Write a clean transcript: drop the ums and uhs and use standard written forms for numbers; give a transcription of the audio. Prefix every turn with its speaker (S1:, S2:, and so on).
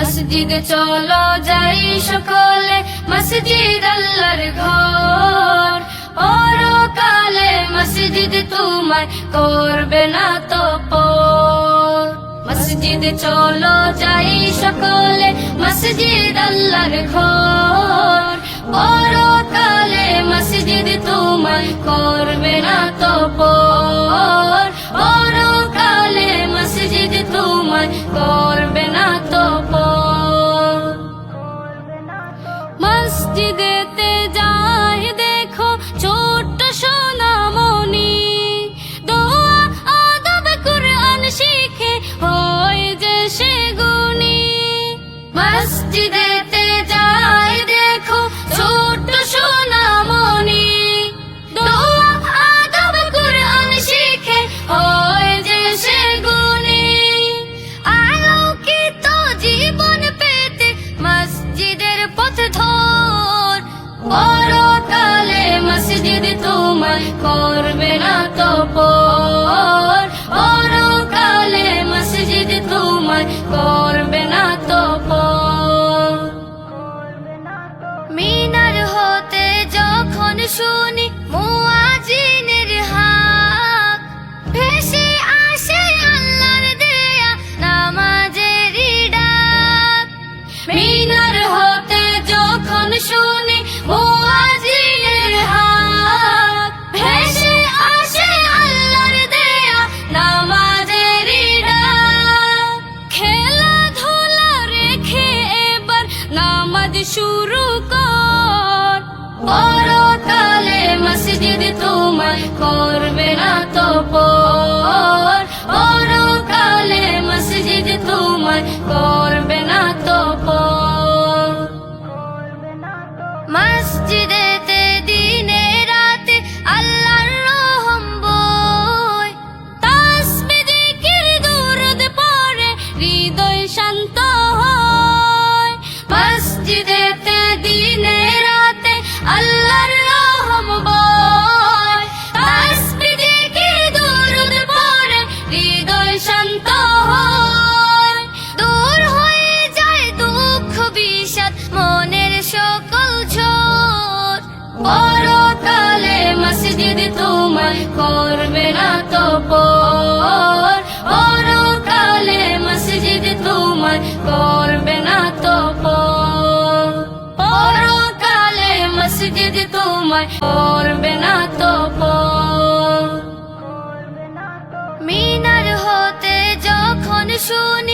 S1: মসজিদে চলো যাই সকলে, মসজিদ আল্লাহর ঘর। পরকালে মসজিদ তোমায় করবে না তো পর। মসজিদে চলো যাই সকলে, মসজিদ আল্লাহর ঘর। পরকালে মসজিদ তোমায় করবে না তো পর। পরকালে মসজিদ তোমায় করবে না তো পর। মসজিদেতে যাই দেখো ছোট্ট সোনামণি, দোয়া আদব কুরআন শিখে হয় যে সে গুণী। মসজিদেতে যাই দেখো ছোট্ট সোনামণি, দোয়া আদব কুরআন শিখে হয় যে সে গুণী। আলোকিত জীবন পেতে মসজিদের পথ ধর। পরকালে মসজিদ তোমায় করবে না তো পর। পরকালে মসজিদ তোমায় করবে না তো পর। মিনার হতে যখন শুনি মুয়াজ্জিনের হাক, ভেসে আসে আল্লাহর দেয়া নামাজের ডাক। মিনার হতে যখন শুনি মুয়াজ্জিনের হাক, ভেসে আসে আল্লাহর দেয়া নামাজের ডাক। খেলাধুলা রেখে এবার নামাজ শুরু কর। পরকালে মসজিদ তোমায় করবে না তো পর। পরকালে মসজিদ তোমায় করবে না তো পর। মসজিদেতে দিনে রাতে আল্লাহর রহম বয়, তাসবিহ জিকির দুরূদ পড়ে হৃদয় শান্ত হয়। মসজিদেতে দিনে রাতে আল্লাহর রহম বয়, তাসবিহ জিকির দুরূদ পড়ে হৃদয় শান্ত হয়। দূর হয়ে যায় দুঃখ বিষাদ মনের সকল ঝড়। পরকালে মসজিদ তোমায় করবে না তো পর। পরকালে মসজিদ তোমায় করবে না তো পর। পরকালে মসজিদ তোমায় করবে না তো পর। মিনার হতে যখন শুনি